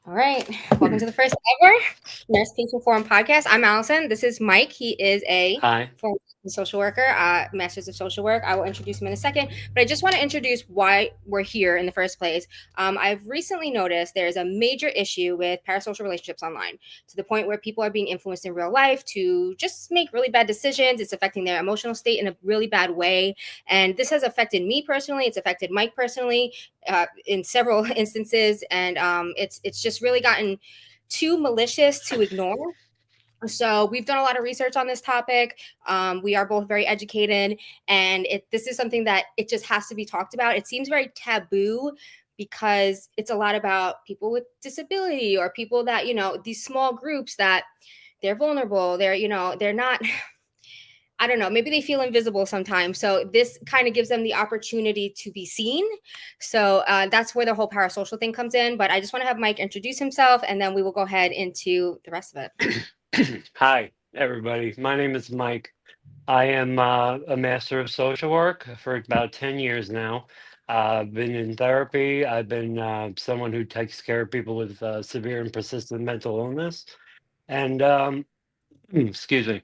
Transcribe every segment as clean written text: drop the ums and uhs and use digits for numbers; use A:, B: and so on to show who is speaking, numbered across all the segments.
A: All right. Welcome to the first ever Nurse Patient Forum podcast. I'm Allison. This is Mike. He is a
B: Hi.
A: former social worker, master's of social work. I will introduce him in a second, but I just want to introduce why we're here in the first place. I've recently noticed there's a major issue with parasocial relationships online to the point where people are being influenced in real life to just make really bad decisions. It's affecting their emotional state in a really bad way. And this has affected me personally. It's affected Mike personally in several instances, and it's just really gotten too malicious to ignore. So we've done a lot of research on this topic. We are both very educated, and this is something that it just has to be talked about. It seems very taboo because it's a lot about people with disability or people that these small groups that they're vulnerable. They're not. I don't know, maybe they feel invisible sometimes. So this kind of gives them the opportunity to be seen. So that's where the whole parasocial thing comes in. But I just want to have Mike introduce himself, and then we will go ahead into the rest of it.
B: Hi, everybody. My name is Mike. I am a master of social work for about 10 years now. I've been in therapy. I've been someone who takes care of people with severe and persistent mental illness. And excuse me.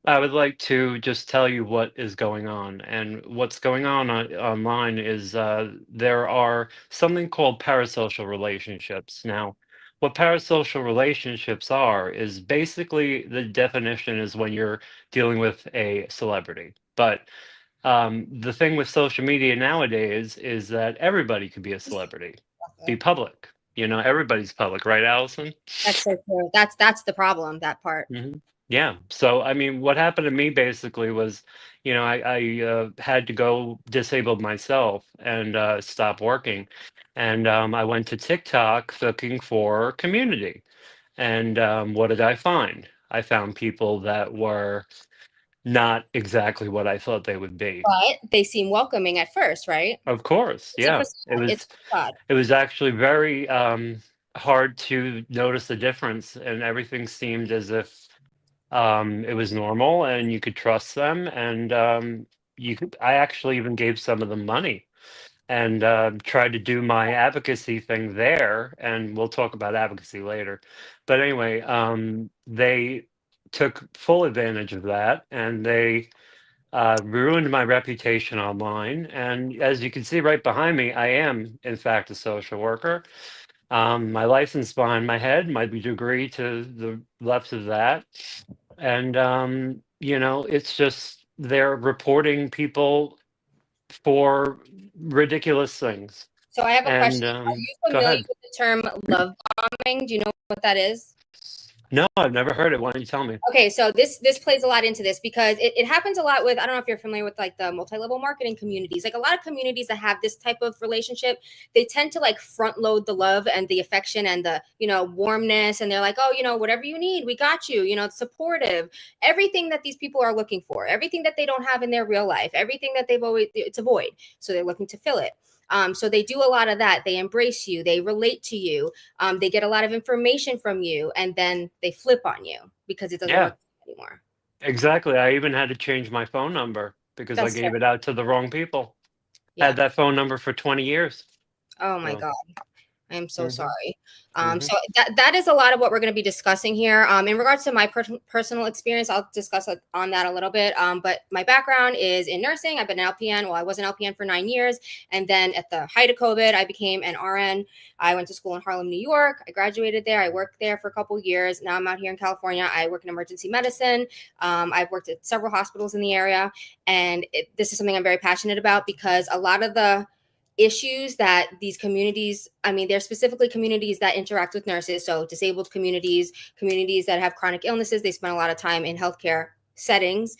B: I would like to just tell you what is going on. And what's going on online is there are something called parasocial relationships. Now, what parasocial relationships are is basically the definition is when you're dealing with a celebrity. But the thing with social media nowadays is that everybody could be a celebrity, be public. Everybody's public, right, Allison?
A: That's so true. That's the problem, that part.
B: Yeah. So, I mean, what happened to me basically was, I had to go disabled myself and stop working. And I went to TikTok looking for community. And what did I find? I found people that were not exactly what I thought they would be.
A: But they seem welcoming at first, right?
B: Of course.
A: It's a
B: Yeah. It
A: facade. It's
B: was
A: a facade.
B: it was actually very hard to notice the difference, and everything seemed as if it was normal and you could trust them. And I actually even gave some of them money and tried to do my advocacy thing there. And we'll talk about advocacy later. But anyway, they took full advantage of that, and they ruined my reputation online. And as you can see right behind me, I am, in fact, a social worker. My license behind my head, my degree to the left of that. And, it's just they're reporting people for ridiculous things.
A: So I have a
B: And
A: question. Are you
B: go
A: familiar
B: ahead.
A: with the term love bombing? Do you know what that is?
B: No, I've never heard it. Why don't you tell me?
A: Okay, so this plays a lot into this because it happens a lot with, I don't know if you're familiar with like the multi-level marketing communities. Like a lot of communities that have this type of relationship, they tend to like front load the love and the affection and the warmness, and they're like, oh, whatever you need, we got you. It's supportive, everything that these people are looking for, everything that they don't have in their real life, everything that they've always, it's a void, so they're looking to fill it. So they do a lot of that. They embrace you. They relate to you. They get a lot of information from you, and then they flip on you because it doesn't
B: Yeah,
A: work anymore.
B: exactly. I even had to change my phone number because I
A: That's
B: gave it out to the wrong people. Had
A: yeah.
B: that phone number for 20 years.
A: Oh my
B: So,
A: God. I am so
B: hmm
A: sorry.
B: hmm
A: So that is a lot of what we're going to be discussing here. In regards to my personal experience, I'll discuss on that a little bit. But my background is in nursing. I've been an LPN. Well, I was an LPN for 9 years, and then at the height of COVID, I became an RN. I went to school in Harlem, New York. I graduated there. I worked there for a couple of years. Now I'm out here in California. I work in emergency medicine. I've worked at several hospitals in the area, and this is something I'm very passionate about because a lot of the issues that these communities, I mean, they're specifically communities that interact with nurses, so disabled communities, communities that have chronic illnesses, they spend a lot of time in healthcare settings.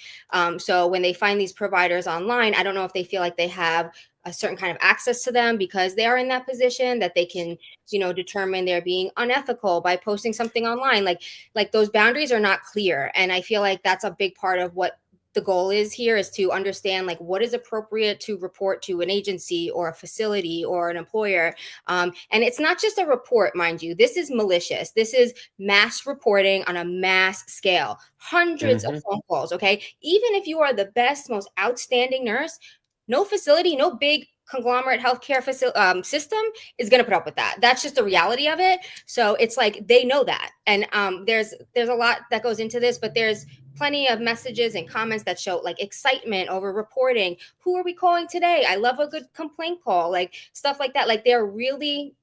A: So when they find these providers online, I don't know if they feel like they have a certain kind of access to them because they are in that position that they can determine they're being unethical by posting something online. Like those boundaries are not clear, and I feel like that's a big part of what the goal is here, is to understand like what is appropriate to report to an agency or a facility or an employer. And it's not just a report, mind you. This is malicious. This is mass reporting on a mass scale, hundreds of
B: hmm
A: phone calls. Okay, even if you are the best, most outstanding nurse, no facility, no big conglomerate healthcare system is going to put up with that. That's just the reality of it. So it's like they know that, and there's a lot that goes into this, but there's plenty of messages and comments that show like excitement over reporting. Who are we calling today? I love a good complaint call, like stuff like that. Like they're really,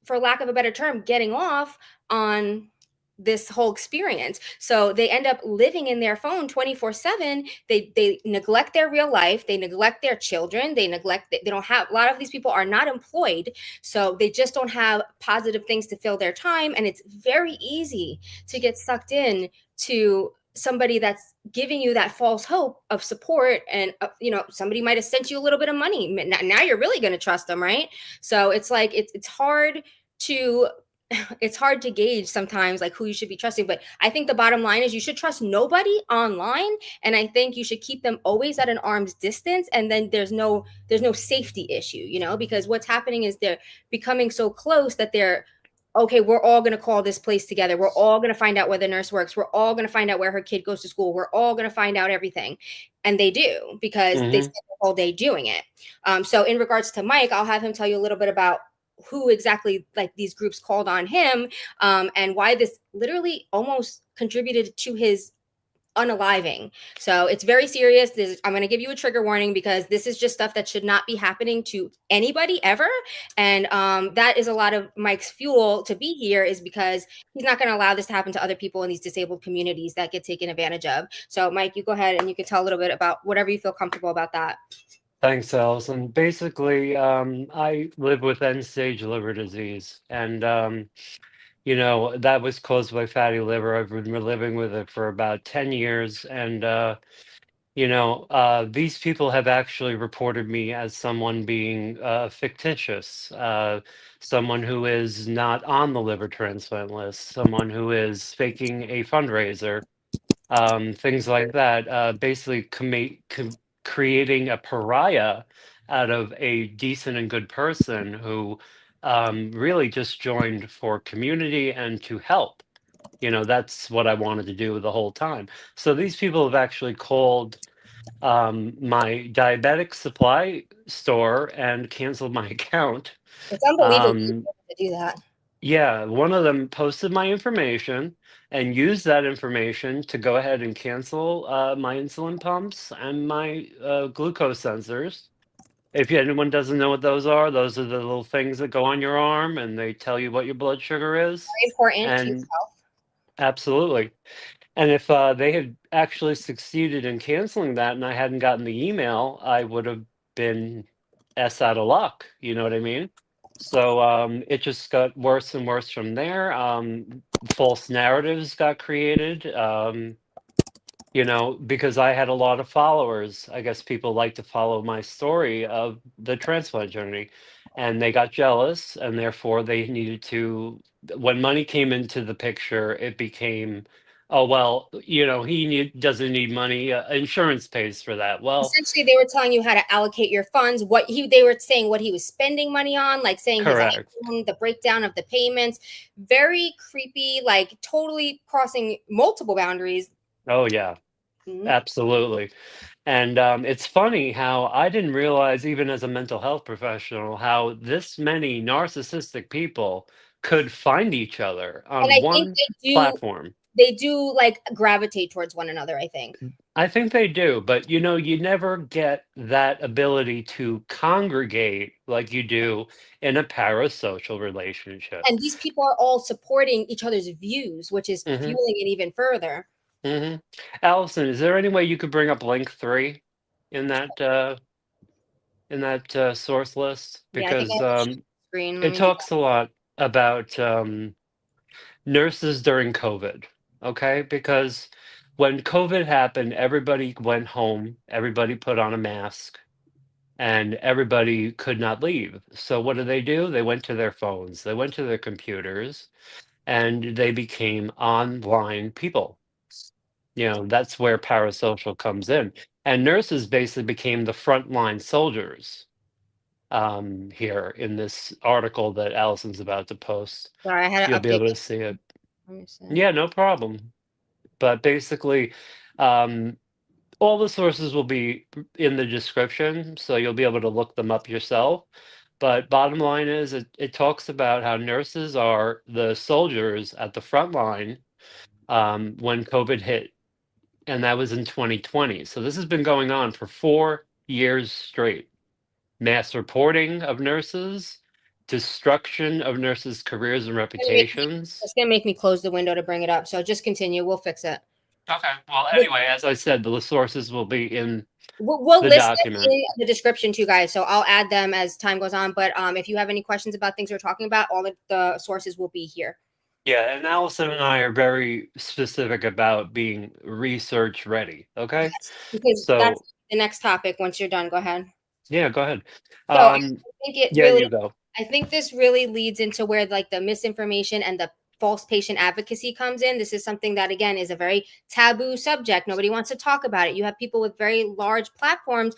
A: for lack of a better term, getting off on this whole experience. So they end up living in their phone 24/7. They neglect their real life, they neglect their children, they don't have, a lot of these people are not employed. So they just don't have positive things to fill their time, and it's very easy to get sucked in to somebody that's giving you that false hope of support. And somebody might have sent you a little bit of money. Now you're really going to trust them, right? So it's like it's hard to it's hard to gauge sometimes like who you should be trusting. But I think the bottom line is you should trust nobody online, and I think you should keep them always at an arm's distance. And then there's no safety issue, because what's happening is they're becoming so close that they're, okay, we're all going to call this place together, we're all going to find out where the nurse works, we're all going to find out where her kid goes to school, we're all going to find out everything. And they do, because they
B: Hmm.
A: spend the whole day doing it. So in regards to Mike, I'll have him tell you a little bit about who exactly like these groups called on him, and why this literally almost contributed to his unaliving. So it's very serious. I'm going to give you a trigger warning, because this is just stuff that should not be happening to anybody ever. And that is a lot of Mike's fuel to be here, is because he's not going to allow this to happen to other people in these disabled communities that get taken advantage of. So Mike, you go ahead and you can tell a little bit about whatever you feel comfortable about that.
B: Thanks, Allison. Basically, I live with end-stage liver disease, and that was caused by fatty liver. I've been living with it for about 10 years, and these people have actually reported me as someone being fictitious, someone who is not on the liver transplant list, someone who is faking a fundraiser, things like that. Basically, creating a pariah out of a decent and good person who really just joined for community and to help. That's what I wanted to do the whole time. So these people have actually called my diabetic supply store and canceled my account.
A: It's unbelievable
B: Um,
A: to do that.
B: yeah, one of them posted my information and used that information to go ahead and cancel my insulin pumps and my glucose sensors. If anyone doesn't know what those are the little things that go on your arm and they tell you what your blood sugar is.
A: Very important to
B: And
A: yourself.
B: absolutely. And if they had actually succeeded in canceling that and I hadn't gotten the email, I would have been S out of luck. You know what I mean? So it just got worse and worse from there. False narratives got created. Because I had a lot of followers. I guess people like to follow my story of the transplant journey, and they got jealous, and therefore they needed to. When money came into the picture, it became, oh well, doesn't need money. Insurance pays for that. Well,
A: Essentially, they were telling you how to allocate your funds, they were saying what he was spending money on, like saying his
B: correct.
A: iPhone, the breakdown of the payments. Very creepy, like totally crossing multiple boundaries.
B: Oh yeah,
A: Mhm.
B: absolutely. And it's funny how I didn't realize, even as a mental health professional, how this many narcissistic people could find each other
A: And
B: on
A: I think
B: one platform.
A: they do like gravitate towards one another, I think.
B: I think they do, but you never get that ability to congregate like you do in a parasocial relationship.
A: And these people are all supporting each other's views, which is
B: Hmm.
A: fueling it even further.
B: Hmm. Allison, is there any way you could bring up link 3 in that source list?
A: Yeah, I think I
B: Because
A: have to share the screen. Let
B: it
A: me do
B: talks a lot about nurses during COVID, okay? Because when COVID happened, everybody went home, everybody put on a mask, and everybody could not leave. So what do? They went to their phones, they went to their computers, and they became online people. That's where parasocial comes in. And nurses basically became the frontline soldiers here in this article that Allison's about to post.
A: Sorry, I had to
B: You'll be
A: update
B: able
A: my
B: to see it.
A: let me see.
B: Yeah, no problem. But basically, um, All the sources will be in the description, so you'll be able to look them up yourself. But bottom line is, it talks about how nurses are the soldiers at the front line when COVID hit, and that was in 2020. So this has been going on for 4 years straight. Mass reporting of nurses, destruction of nurses' careers and reputations.
A: It's gonna make me close the window to bring it up. So just continue. We'll fix it.
B: Okay. Well, anyway, as I said, the sources will be in
A: We'll
B: the
A: list it
B: document.
A: in the description too, guys. So I'll add them as time goes on. But if you have any questions about things we're talking about, all of the sources will be here.
B: Yeah, and Allison and I are very specific about being research ready. Okay.
A: Yes, because that's
B: So,
A: the next topic. Once you're done, go ahead.
B: yeah, go ahead.
A: So I
B: Um,
A: think it
B: yeah,
A: really,
B: you go.
A: I think this really leads into where like the misinformation and the false patient advocacy comes in. This is something that again is a very taboo subject. Nobody wants to talk about it. You have people with very large platforms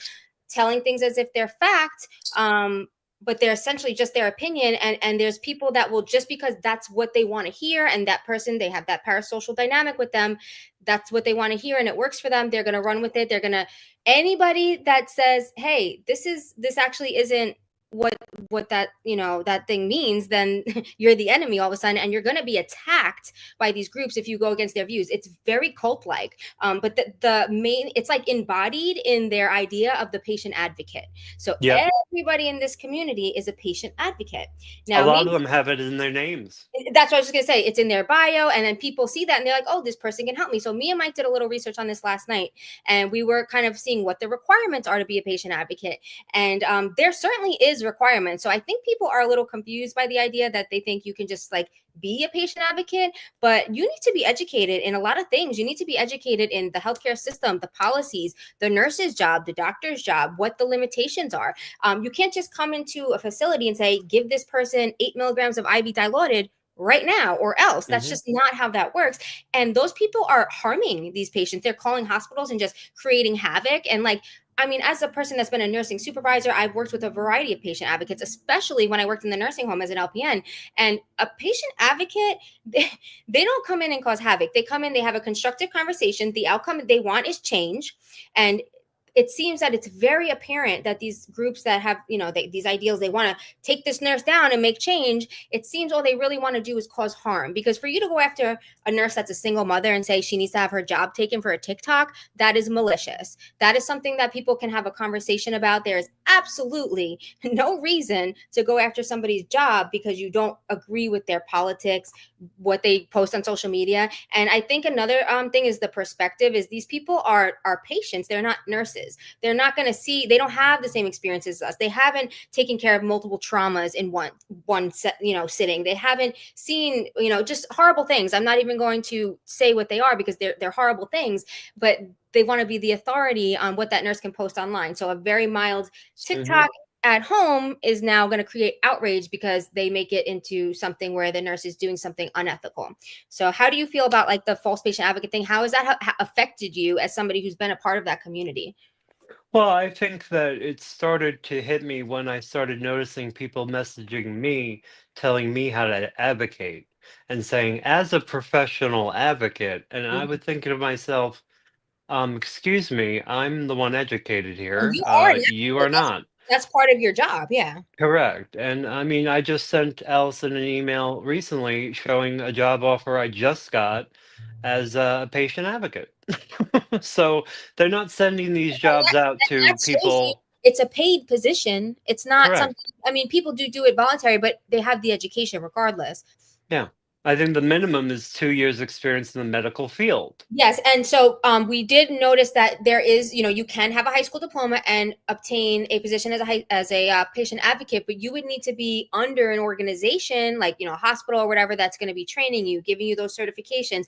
A: telling things as if they're fact, but they're essentially just their opinion. And there's people that will, just because that's what they want to hear, and that person, they have that parasocial dynamic with them, that's what they want to hear and it works for them, they're going to run with it. They're going to, anybody that says, hey, this actually isn't what that, that thing means, then you're the enemy all of a sudden, and you're going to be attacked by these groups if you go against their views. It's very cult like, but the main, it's like embodied in their idea of the patient advocate. So
B: Yep.
A: everybody in this community is a patient advocate.
B: A
A: Now
B: lot of
A: maybe
B: them have it in their names.
A: that's what I was just gonna say. It's in their bio, and then people see that and they're like, "Oh, this person can help me." So me and Mike did a little research on this last night, and we were kind of seeing what the requirements are to be a patient advocate. And there certainly is requirements. So I think people are a little confused by the idea that they think you can just like be a patient advocate, but you need to be educated in a lot of things. You need to be educated in the healthcare system, the policies, the nurse's job, the doctor's job, what the limitations are. You can't just come into a facility and say, "Give this person 8 milligrams of IV Dilaudid right now or else." That's
B: Hmm.
A: just not how that works. And those people are harming these patients. They're calling hospitals and just creating havoc. And like, I mean, as a person that's been a nursing supervisor, I've worked with a variety of patient advocates, especially when I worked in the nursing home as an LPN. And a patient advocate, they don't come in and cause havoc. They come in, they have a constructive conversation. The outcome they want is change. And it seems that it's very apparent that these groups that have, these ideals, they want to take this nurse down and make change. It seems all they really want to do is cause harm. Because for you to go after a nurse that's a single mother and say she needs to have her job taken for a TikTok, that is malicious. That is something that people can have a conversation about. There is absolutely no reason to go after somebody's job because you don't agree with their politics, what they post on social media. And I think another thing is the perspective is these people are patients. They're not nurses. They're not going to see, they don't have the same experiences as us. They haven't taken care of multiple traumas in one set, sitting. They haven't seen, just horrible things. I'm not even going to say what they are because they're horrible things, but they want to be the authority on what that nurse can post online. So a very mild TikTok at home is now going to create outrage because they make it into something where the nurse is doing something unethical. So how do you feel about like the false patient advocate thing? How has that affected you as somebody who's been a part of that community?
B: Well, I think that it started to hit me when I started noticing people messaging me, telling me how to advocate and saying, as a professional advocate, and I
A: Mhm.
B: would think to myself, excuse me, I'm the one educated
A: And
B: here.
A: you are an
B: You
A: advocate.
B: are not.
A: That's part of your job. Yeah.
B: Correct. And I mean, I just sent Allison an email recently showing a job offer I just got as a patient advocate. So they're not sending these jobs out
A: That
B: to
A: shows you
B: people.
A: it's a paid position. It's not
B: Correct.
A: something, I mean, people do it voluntary, but they have the education regardless.
B: Yeah. I think the minimum is 2 years experience in the medical field.
A: Yes, and so we did notice that there is, you can have a high school diploma and obtain a position as a patient advocate, but you would need to be under an organization like a hospital or whatever that's going to be training you, giving you those certifications,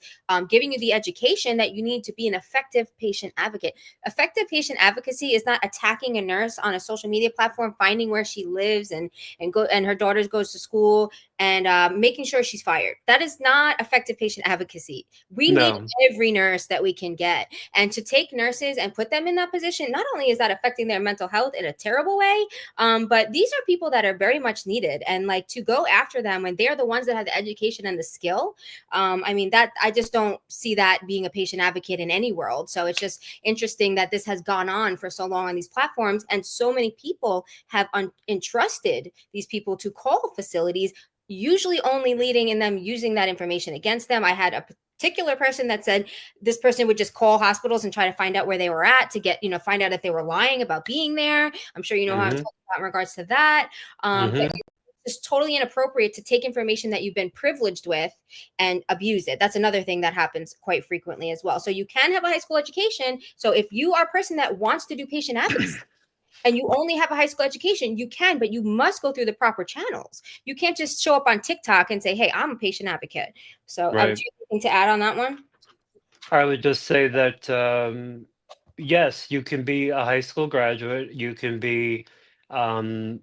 A: giving you the education that you need to be an effective patient advocate. Effective patient advocacy is not attacking a nurse on a social media platform, finding where she lives and her daughter goes to school and making sure she's fired. that is not effective patient advocacy. We need
B: No.
A: every nurse that we can get. And to take nurses and put them in that position, not only is that affecting their mental health in a terrible way, but these are people that are very much needed. And like to go after them when they're the ones that have the education and the skill, I mean, that I just don't see that being a patient advocate in any world. So it's just interesting that this has gone on for so long on these platforms, and so many people have entrusted these people to call facilities, usually only leading in them using that information against them. I had a particular person that said this person would just call hospitals and try to find out where they were at to get, find out if they were lying about being there. I'm sure you know how I'm
B: Mm-hmm.
A: talking about in regards to that. But
B: Mm-hmm.
A: it's totally inappropriate to take information that you've been privileged with and abuse it. That's another thing that happens quite frequently as well. So you can have a high school education. So if you are a person that wants to do patient advocacy, and you only have a high school education, you can, but you must go through the proper channels. You can't just show up on TikTok and say, hey, I'm a patient advocate. So do you have
B: Right.
A: anything to add on that one?
B: I would just say that yes, you can be a high school graduate. You can be um,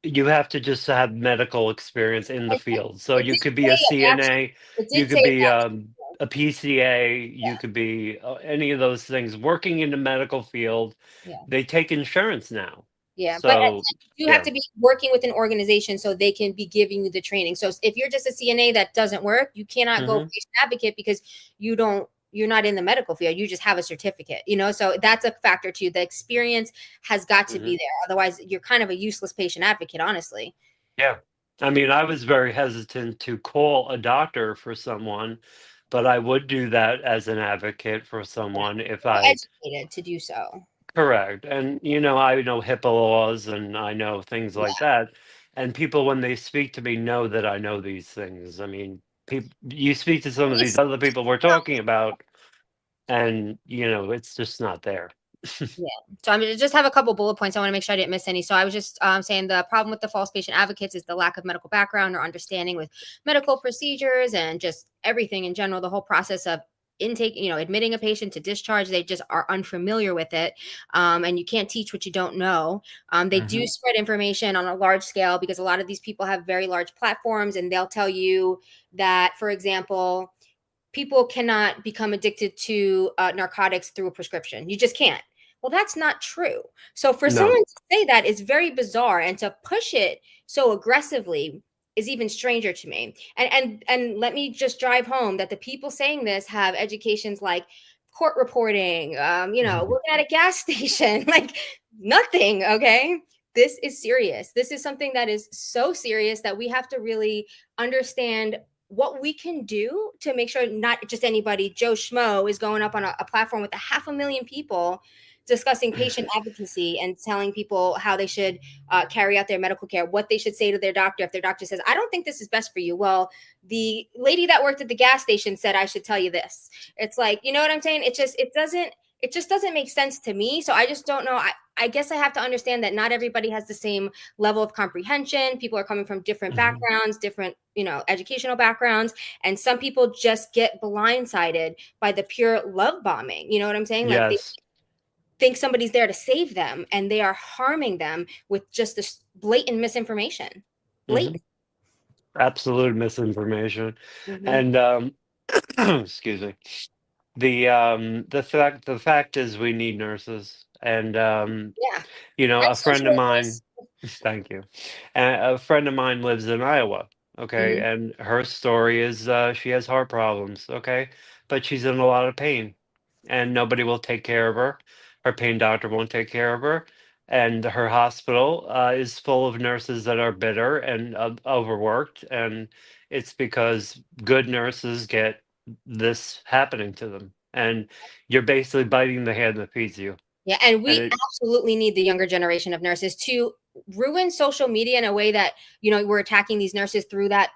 B: you have to just have medical experience in the
A: It did,
B: field. So
A: it
B: you
A: did
B: could be
A: say
B: a
A: it actually.
B: CNA,
A: It
B: you
A: did say
B: could
A: it
B: be
A: actually.
B: a PCA, you
A: Yeah.
B: could be any of those things working in the medical field.
A: Yeah.
B: They take insurance now.
A: Yeah, but
B: So,
A: you have
B: yeah.
A: to be working with an organization so they can be giving you the training. So if you're just a CNA that doesn't work, you cannot go
B: Hmm.
A: patient advocate because you're not in the medical field. You just have a certificate, so that's a factor too. The experience has got to be
B: Hmm.
A: there. Otherwise, you're kind of a useless patient advocate, honestly.
B: Yeah. I mean, I was very hesitant to call a doctor for someone, but I would do that as an advocate for
A: Yeah.
B: someone if
A: You're
B: I
A: educated to do so.
B: correct. And I know HIPAA laws and I know things like
A: Yeah.
B: that. And people, when they speak to me, know that I know these things. I mean, people, you speak to some of these
A: It's
B: other people we're talking about, and it's just not there.
A: Yeah. So I'm gonna just have a couple bullet points. I want to make sure I didn't miss any. So I was just saying the problem with the false patient advocates is the lack of medical background or understanding with medical procedures and just everything in general. The whole process of intake, admitting a patient to discharge, they just are unfamiliar with it, and you can't teach what you don't know. They do
B: Hmm.
A: spread information on a large scale because a lot of these people have very large platforms, and they'll tell you that, for example, people cannot become addicted to narcotics through a prescription. You just can't. Well, that's not true. So for
B: No.
A: someone to say that is very bizarre, and to push it so aggressively is even stranger to me. And let me just drive home that the people saying this have educations like court reporting, working at a gas station, like nothing. Okay. This is serious. This is something that is so serious that we have to really understand what we can do to make sure not just anybody, Joe Schmo, is going up on a platform with 500,000 people discussing patient advocacy and telling people how they should carry out their medical care, what they should say to their doctor if their doctor says, I don't think this is best for you. Well, the lady that worked at the gas station said I should tell you this. It's like, you know what I'm saying? It just doesn't make sense to me. So I just don't know. I guess I have to understand that not everybody has the same level of comprehension. People are coming from different
B: Mhm.
A: backgrounds, different, educational backgrounds. And some people just get blindsided by the pure love bombing. You know what I'm saying? Like they
B: Yes.
A: think somebody's there to save them and they are harming them with just this blatant misinformation.
B: Hmm.
A: Blatant.
B: Absolute misinformation.
A: Hmm.
B: And excuse me. The fact is we need nurses. And
A: Yeah.
B: a
A: And
B: friend
A: social
B: of
A: workers.
B: mine, thank you. A friend of mine lives in Iowa, okay,
A: Hmm.
B: and her story is she has heart problems, okay, but she's in a lot of pain, and nobody will take care of her. Her pain doctor won't take care of her, and her hospital is full of nurses that are bitter and overworked, and it's because good nurses get this happening to them, and you're basically biting the hand that feeds you,
A: Yeah, and
B: and
A: we
B: it.
A: absolutely need the younger generation of nurses to ruin social media in a way that we're attacking these nurses through that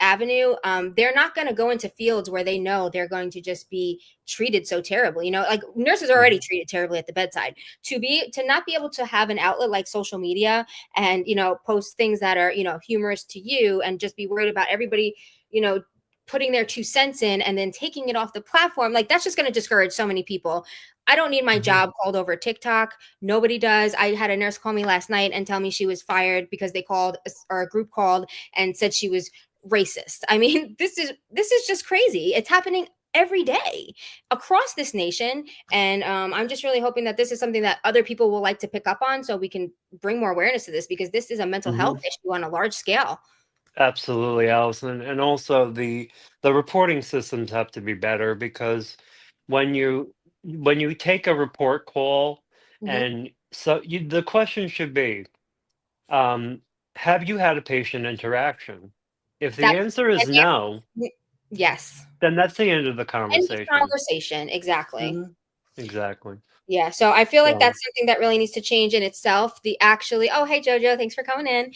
A: avenue. They're not going to go into fields where they know they're going to just be treated so terribly. Like nurses are already
B: Mhm.
A: treated terribly at the bedside. To not be able to have an outlet like social media and post things that are humorous to you and just be worried about everybody you know putting their 2 cents in and then taking it off the platform, like that's just going to discourage so many people. I don't need my
B: Mhm.
A: job called over TikTok. Nobody does. I had a nurse call me last night and tell me she was fired because they called or a group called and said she was racist. I mean, this is just crazy. It's happening every day across this nation, and I'm just really hoping that this is something that other people will like to pick up on, so we can bring more awareness to this, because this is a mental health
B: Hmm.
A: issue on a large scale.
B: Absolutely, Allison. And also the reporting systems have to be better, because when you take a report call,
A: Hmm.
B: and so the question should be, um, have you had a patient interaction? If the
A: That
B: answer is no,
A: yes,
B: then that's the end of the
A: end of
B: conversation.
A: conversation. Exactly.
B: Hmm. Exactly.
A: Yeah, so I feel like
B: So
A: that's something that really needs to change in itself. The actually, oh hey Jojo, thanks for coming in.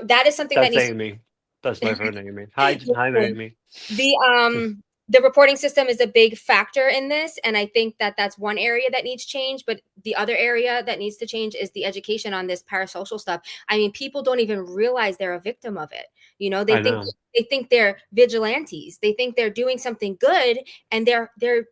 A: That is something that
B: that's
A: needs
B: Amy. That's my friend Amy. Hi,
A: to
B: Amy.
A: the the reporting system is a big factor in this, and I think that that's one area that needs change. But the other area that needs to change is the education on this parasocial stuff. I mean, people don't even realize they're a victim of it. They
B: I
A: think
B: know.
A: they're vigilantes. They think they're doing something good, and they're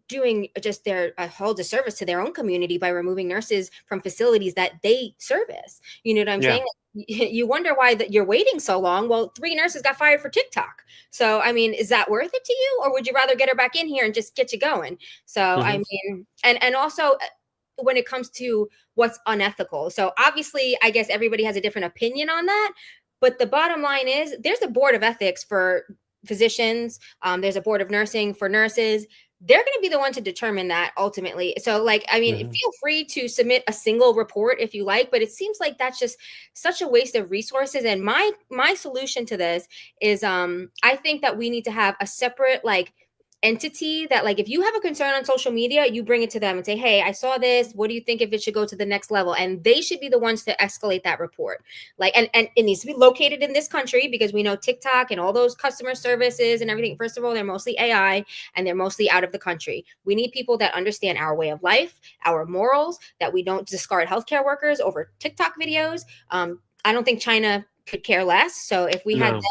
A: doing just their a whole disservice to their own community by removing nurses from facilities that they service. You know what I'm
B: Yeah.
A: saying? You wonder why that you're waiting so long. Well, 3 nurses got fired for TikTok. So, I mean, is that worth it to you, or would you rather get her back in here and just get you going? So, I
B: Hmm.
A: mean, and also when it comes to what's unethical. So, obviously, I guess everybody has a different opinion on that. But the bottom line is there's a board of ethics for physicians. There's a board of nursing for nurses. They're going to be the one to determine that ultimately. So, like, I mean,
B: Hmm.
A: feel free to submit a single report if you like, but it seems like that's just such a waste of resources. And my solution to this is I think that we need to have a separate like entity that, like, if you have a concern on social media, you bring it to them and say, hey, I saw this, what do you think if it should go to the next level? And they should be the ones to escalate that report. Like, and it needs to be located in this country, because we know TikTok and all those customer services and everything, first of all, they're mostly AI, and they're mostly out of the country. We need people that understand our way of life, our morals, that we don't discard healthcare workers over TikTok videos. I don't think China could care less. So if we had
B: No.
A: them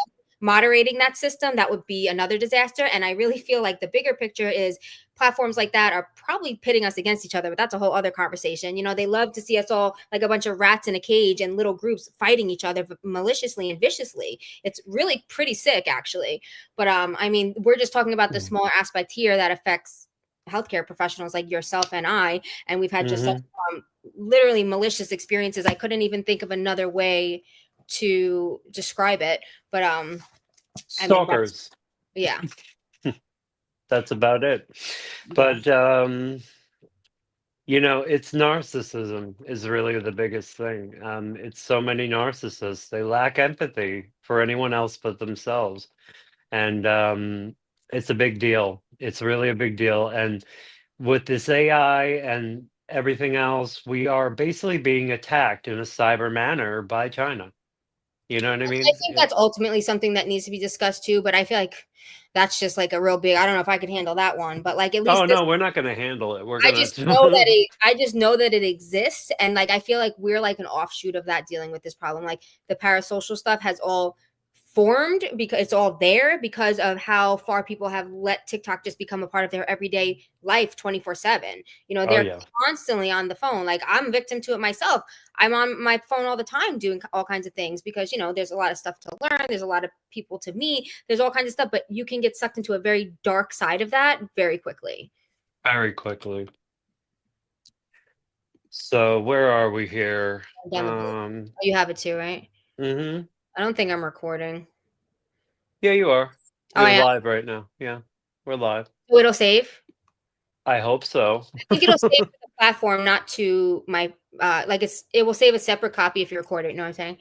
A: moderating that system, that would be another disaster. And I really feel like the bigger picture is platforms like that are probably pitting us against each other, but that's a whole other conversation. They love to see us all like a bunch of rats in a cage and little groups fighting each other maliciously and viciously. It's really pretty sick, actually. But I mean, we're just talking about the smaller aspect here that affects healthcare professionals like yourself and I, and we've had just such
B: Hmm.
A: literally malicious experiences. I couldn't even think of another way to describe it. But I mean, that's
B: Stalkers.
A: yeah.
B: That's about it.
A: Yeah.
B: But it's narcissism is really the biggest thing. It's so many narcissists. They lack empathy for anyone else but themselves. And it's a big deal. It's really a big deal. And with this AI and everything else, we are basically being attacked in a cyber manner by China. You know what I
A: I
B: mean?
A: think that's ultimately something that needs to be discussed too, but I feel like that's just like a real big, I don't know if I could handle that one, but like at
B: Oh
A: least this
B: no, we're not going to handle it. We're
A: I
B: going
A: just know that
B: to.
A: it exists, and like I feel like we're like an offshoot of that, dealing with this problem. Like the parasocial stuff has all formed because it's all there because of how far people have let TikTok just become a part of their everyday life 24/7.
B: Oh
A: They're
B: yeah.
A: constantly on the phone. Like I'm a victim to it myself. I'm on my phone all the time doing all kinds of things because there's a lot of stuff to learn, there's a lot of people to meet, there's all kinds of stuff, but you can get sucked into a very dark side of that very quickly.
B: Very quickly. So where are we here?
A: Down the blue. Oh, you have it too, right?
B: Mhm.
A: I don't think I'm recording.
B: Yeah, you are.
A: Oh,
B: You're
A: I am.
B: live right now. Yeah, we're live.
A: So it'll save.
B: I hope so.
A: I think it'll save to the platform, not to my like it will save a separate copy if you record it. You know what I'm saying?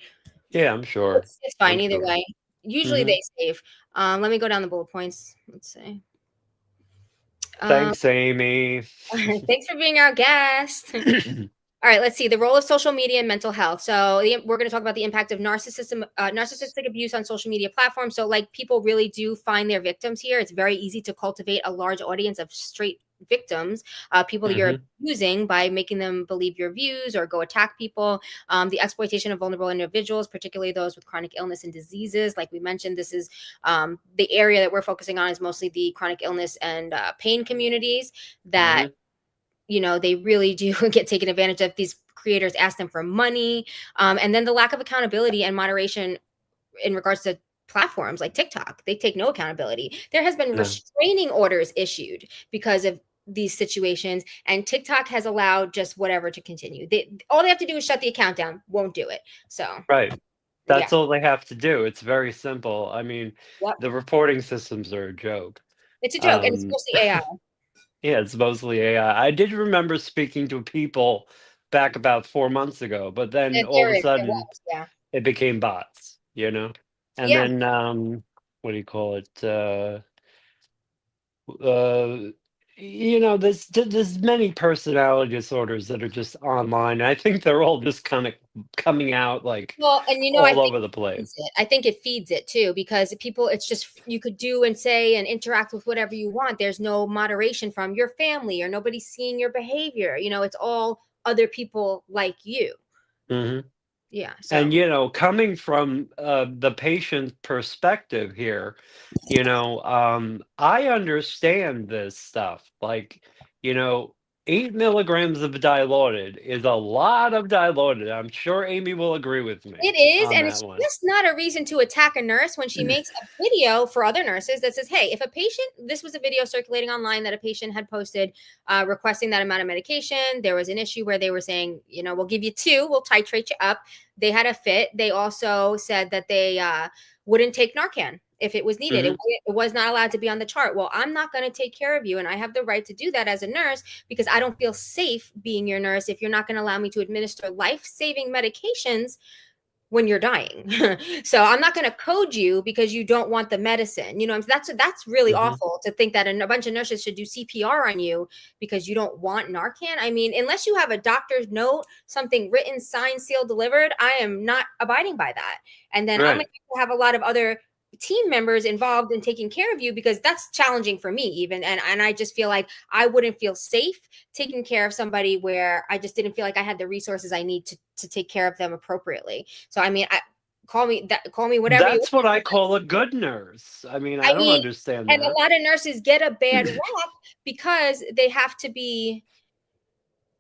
B: Yeah, I'm sure.
A: It's fine
B: I'm
A: either
B: sure.
A: way. Usually
B: Mhm.
A: they save. Let me go down the bullet points. Let's see. Um,
B: Thanks, Amy.
A: thanks for being our guest. All right, let's see the role of social media and mental health. So we're going to talk about the impact of narcissistic abuse on social media platforms. So like people really do find their victims here. It's very easy to cultivate a large audience of straight victims, people that you're
B: Mhm.
A: abusing by making them believe your views or go attack people. The exploitation of vulnerable individuals, particularly those with chronic illness and diseases. Like we mentioned, this is the area that we're focusing on is mostly the chronic illness and pain communities that
B: Mhm.
A: they really do get taken advantage of. These creators ask them for money, and then the lack of accountability and moderation in regards to platforms like TikTok. They take no accountability. There has been
B: No.
A: restraining orders issued because of these situations, and TikTok has allowed just whatever to continue. All they have to do is shut the account down. Won't do it. So
B: Right.
A: yeah,
B: That's all they have to do. It's very simple. I mean,
A: yep,
B: the reporting systems are a joke.
A: it's a joke, and it's
B: Um,
A: mostly AI.
B: yeah, it's mostly AI. I did remember speaking to people back about 4 months ago, but then all of a
A: There
B: sudden
A: was, yeah,
B: it became bots, you know? And
A: yeah.
B: then, what do you call it? Uh, there's many personality disorders that are just online. I think they're all just kind of coming out like
A: Well, and I
B: all
A: think
B: over the
A: it
B: place.
A: feeds it. I think it feeds it too, because people, it's just you could do and say and interact with whatever you want. There's no moderation from your family or nobody seeing your behavior. It's all other people like you.
B: Hmm.
A: Yeah. So
B: And coming from the patient perspective here, I understand this stuff. Like, you know, 8 milligrams of dilaudid is a lot of dilaudid. I'm sure Amy will agree with me
A: it is,
B: on
A: and
B: that
A: it's
B: one.
A: just not a reason to attack a nurse when she makes a video for other nurses that says, "Hey, if a patient," this was a video circulating online that a patient had posted requesting that amount of medication. There was an issue where they were saying, "We'll give you two, we'll titrate you up." They had a fit. They also said that they wouldn't take Narcan if it was needed.
B: Hmm.
A: It was not allowed to be on the chart. Well, I'm not going to take care of you, and I have the right to do that as a nurse because I don't feel safe being your nurse if you're not going to allow me to administer life-saving medications when you're dying. So I'm not going to code you because you don't want the medicine. That's really
B: Hmm.
A: awful to think that a bunch of nurses should do CPR on you because you don't want Narcan. I mean, unless you have a doctor's note, something written, signed, sealed, delivered, I am not abiding by that. And then I'm going
B: Right.
A: to have a lot of other team members involved in taking care of you because that's challenging for me even, and I just feel like I wouldn't feel safe taking care of somebody where I just didn't feel like I had the resources I need to take care of them appropriately. So I mean, call me whatever you
B: That's what
A: want.
B: I call a good nurse. I mean, I
A: I
B: don't
A: mean,
B: understand
A: and a
B: that.
A: lot of nurses get a bad rap because they have to be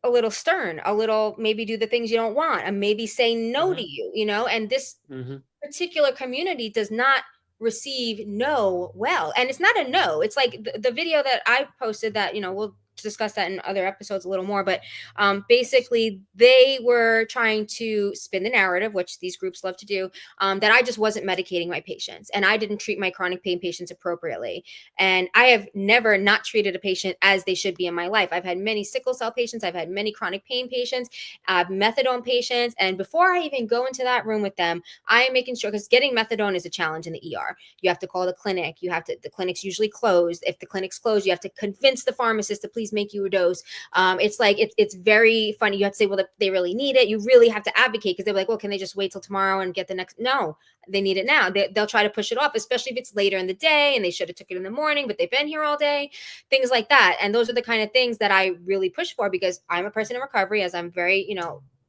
A: a little stern, a little maybe do the things you don't want, and maybe say no to
B: Hmm.
A: you. And this
B: Hmm.
A: particular community does not receive no well. And it's not a no. It's like the video that I posted that, we'll discuss that in other episodes a little more, but basically they were trying to spin the narrative, which these groups love to do, that I just wasn't medicating my patients and I didn't treat my chronic pain patients appropriately. And I have never not treated a patient as they should be in my life. I've had many sickle cell patients. I've had many chronic pain patients, methadone patients. And before I even go into that room with them, I am making sure, because getting methadone is a challenge in the ER. You have to call the clinic. The clinic's usually closed. If the clinic's closed, you have to convince the pharmacist to please make you a dose. It's very funny. You have to say, well, if they really need it, you really have to advocate because they're like, well, can they just wait till tomorrow and get the next? No, they need it now. They'll try to push it off, especially if it's later in the day and they should have took it in the morning, but they've been here all day, things like that. And those are the kind of things that I really push for because I'm a person in recovery, as I'm very,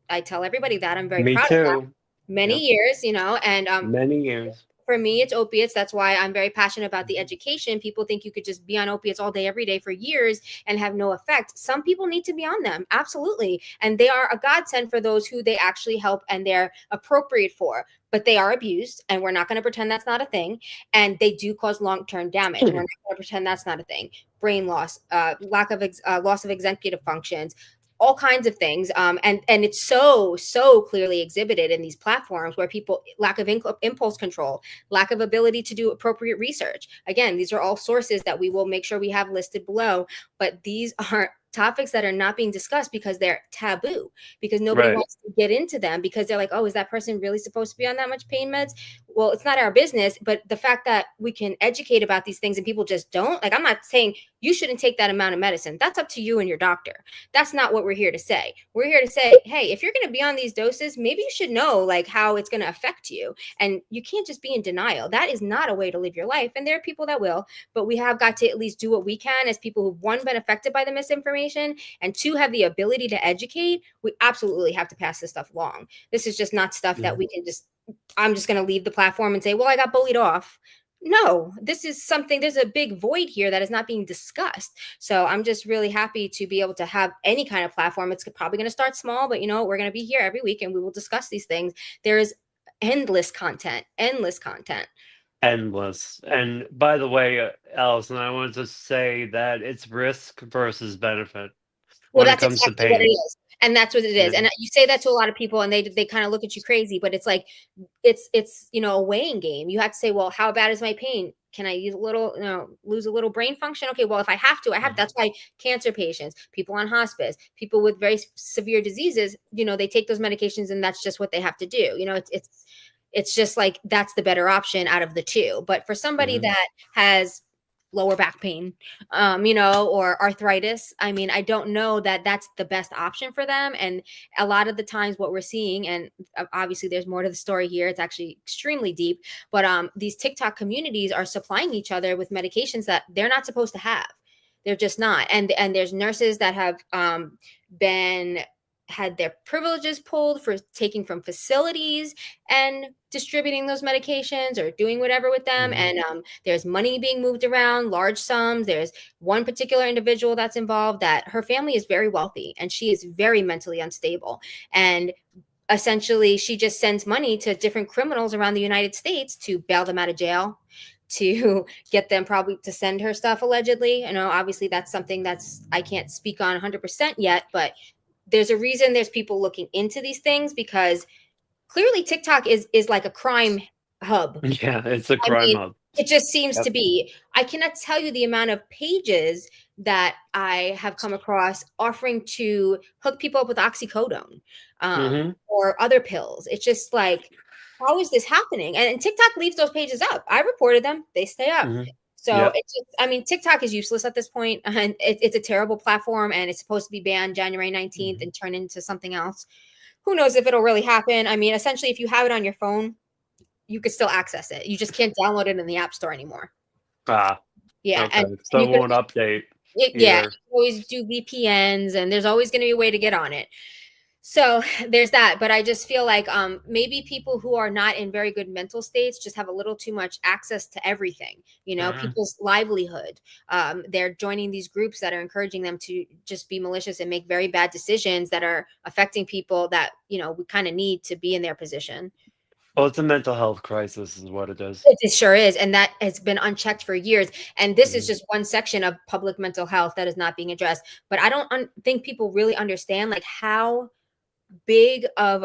A: I tell everybody that I'm very
B: Me
A: proud of that.
B: too.
A: Many
B: Yep.
A: years, and
B: Many years.
A: for me, it's opiates. That's why I'm very passionate about the education. People think you could just be on opiates all day, every day for years and have no effect. Some people need to be on them, absolutely. And they are a godsend for those who they actually help and they're appropriate for. But they are abused, and we're not going to pretend that's not a thing. And they do cause long-term damage. We're not going to pretend that's not a thing. Brain loss, lack of loss of executive functions, all kinds of things, and it's so clearly exhibited in these platforms where people lack of impulse control, lack of ability to do appropriate research. Again, these are all sources that we will make sure we have listed below, but these are topics that are not being discussed because they're taboo, because nobody
B: Right.
A: wants to get into them because they're like, oh, is that person really supposed to be on that much pain meds? Well, it's not our business, but the fact that we can educate about these things and people just don't, like, I'm not saying you shouldn't take that amount of medicine. That's up to you and your doctor. That's not what we're here to say. We're here to say, hey, if you're going to be on these doses, maybe you should know like how it's going to affect you. And you can't just be in denial. That is not a way to live your life. And there are people that will, but we have got to at least do what we can as people who've, one, been affected by the misinformation, and two, have the ability to educate. We absolutely have to pass this stuff along. This is just not stuff that
B: Mhm.
A: we can just, I'm just going to leave the platform and say, well, I got bullied off. No, this is something, there's a big void here that is not being discussed. So I'm just really happy to be able to have any kind of platform. It's probably going to start small, but we're going to be here every week and we will discuss these things. There is endless content, endless content.
B: endless. And by the way, Allison, I wanted to say that it's risk versus benefit
A: Well,
B: when it
A: that's
B: comes to
A: exactly what it
B: pain.
A: is. And that's what it is.
B: Yeah.
A: And you say that to a lot of people and they kind of look at you crazy, but it's like it's a weighing game. You have to say, well, how bad is my pain? Can I use a little, lose a little brain function? Okay, well, if I have to, I have. That's why cancer patients, people on hospice, people with very severe diseases, they take those medications and that's just what they have to do. It's just like that's the better option out of the two. But for somebody
B: Mhm.
A: that has lower back pain, or arthritis, I mean, I don't know that that's the best option for them. And a lot of the times what we're seeing, and obviously there's more to the story here, it's actually extremely deep, but these TikTok communities are supplying each other with medications that they're not supposed to have. They're just not. And there's nurses that have been had their privileges pulled for taking from facilities and distributing those medications or doing whatever with them.
B: Mhm.
A: And there's money being moved around, large sums. There's one particular individual that's involved that her family is very wealthy and she is very mentally unstable. And essentially, she just sends money to different criminals around the United States to bail them out of jail, to get them probably to send her stuff allegedly. Obviously that's something that's I can't speak on 100% yet, but there's a reason there's people looking into these things because clearly TikTok is like a crime hub.
B: Yeah, it's a
A: I
B: crime
A: mean,
B: hub.
A: it just seems
B: Yep.
A: to be. I cannot tell you the amount of pages that I have come across offering to hook people up with oxycodone,
B: Mhm.
A: or other pills. It's just like, how is this happening? And TikTok leaves those pages up. I reported them; they stay up.
B: Mhm.
A: So
B: Yep.
A: it's just, I mean, TikTok is useless at this point, and it's a terrible platform, and it's supposed to be banned January 19th
B: Mhm.
A: and turn into something else. Who knows if it'll really happen? I mean, essentially, if you have it on your phone, you could still access it. You just can't download it in the App Store anymore.
B: Ah,
A: Yeah, and
B: okay.
A: and
B: So
A: you
B: it
A: can
B: won't update
A: yeah, you
B: either.
A: can always do VPNs, and there's always gonna be a way to get on it. So, there's that, but I just feel like, maybe people who are not in very good mental states just have a little too much access to everything,
B: Mhm.
A: people's livelihood. They're joining these groups that are encouraging them to just be malicious and make very bad decisions that are affecting people that, we kinda need to be in their position.
B: Well, it's a mental health crisis is what it is.
A: It sure is, and that has been unchecked for years, and this is
B: Mhm.
A: just one section of public mental health that is not being addressed, but I don't think people really understand, like, how big of,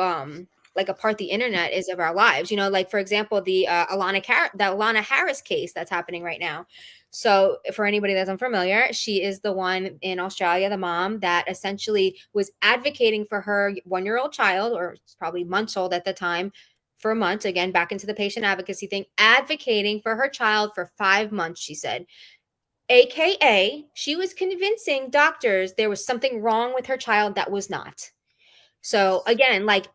A: like, a part the internet is of our lives, like, for example, the Alana Harris case that's happening right now. So, for anybody that's unfamiliar, she is the one in Australia, the mom that essentially was advocating for her one-year-old child, or probably months old at the time, for a month, again, back into the patient advocacy thing, advocating for her child for 5 months, she said. AKA, she was convincing doctors there was something wrong with her child that was not. So again, like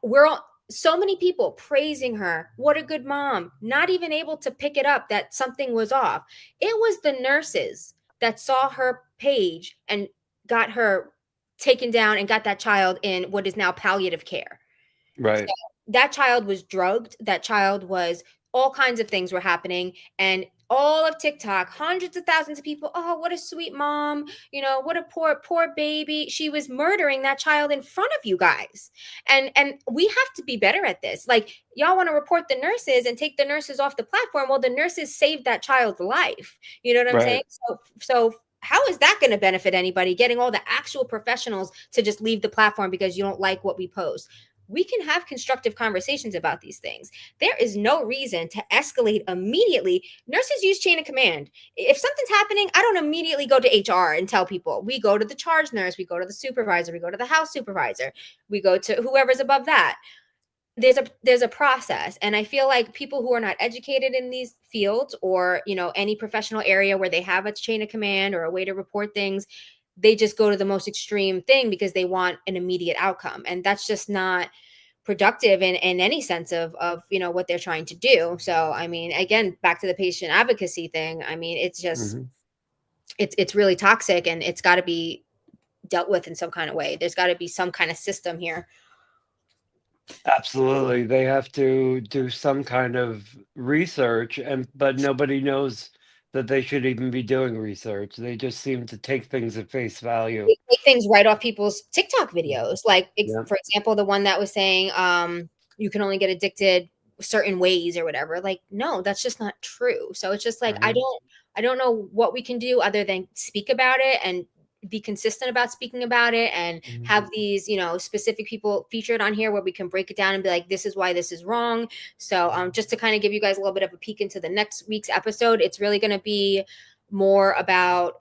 A: so many people praising her. What a good mom. Not even able to pick it up that something was off. It was the nurses that saw her page and got her taken down and got that child in what is now palliative care. So
B: Right.
A: that child was drugged. That child was all kinds of things were happening. And all of TikTok, hundreds of thousands of people. Oh, what a sweet mom. What a poor baby. She was murdering that child in front of you guys. And we have to be better at this. Like, y'all want to report the nurses and take the nurses off the platform. Well, the nurses saved that child's life. You know what I'm saying?
B: Right.
A: So how is that going to benefit anybody, getting all the actual professionals to just leave the platform because you don't like what we post? We can have constructive conversations about these things. There is no reason to escalate immediately. Nurses use chain of command. If something's happening, I don't immediately go to HR and tell people. We go to the charge nurse, we go to the supervisor, we go to the house supervisor, we go to whoever's above that. There's a process, and I feel like people who are not educated in these fields, or any professional area where they have a chain of command or a way to report things, they just go to the most extreme thing because they want an immediate outcome, and that's just not productive in any sense of what they're trying to do. So I mean, again, back to the patient advocacy thing, I mean, it's just
B: Mhm.
A: it's really toxic, and it's got to be dealt with in some kind of way. There's got to be some kind of system here.
B: Absolutely. They have to do some kind of research, and but nobody knows that they should even be doing research. They just seem to take things at face value.
A: They take things right off people's TikTok
B: Mm.
A: videos. Like,
B: Yeah.
A: for example, the one that was saying, you can only get addicted certain ways or whatever. Like, no, that's just not true. So it's just like,
B: Mhm.
A: I don't know what we can do other than speak about it and be consistent about speaking about it, and
B: Mhm.
A: have these, specific people featured on here where we can break it down and be like, this is why this is wrong. So just to kind of give you guys a little bit of a peek into the next week's episode, it's really going to be more about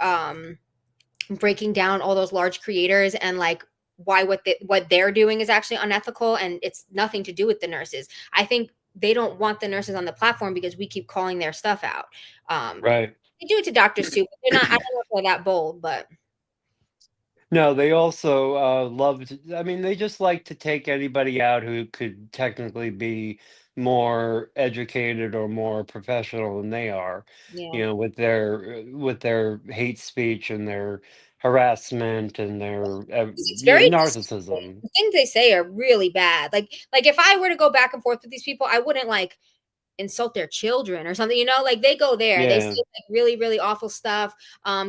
A: breaking down all those large creators and like why what they're doing is actually unethical, and it's nothing to do with the nurses. I think they don't want the nurses on the platform because we keep calling their stuff out. um
B: Right.
A: they do it to doctors too, but they're not, I don't know if they're that bold, but
B: No, they also love to, I mean, they just like to take anybody out who could technically be more educated or more professional than they are,
A: yeah,
B: with their hate speech and their harassment and their
A: it's very disgusting.
B: narcissism.
A: The things they say are really bad. Like if I were to go back and forth with these people, I wouldn't like insult their children or something, like they go there, they say
B: Yeah,
A: like really, really awful stuff.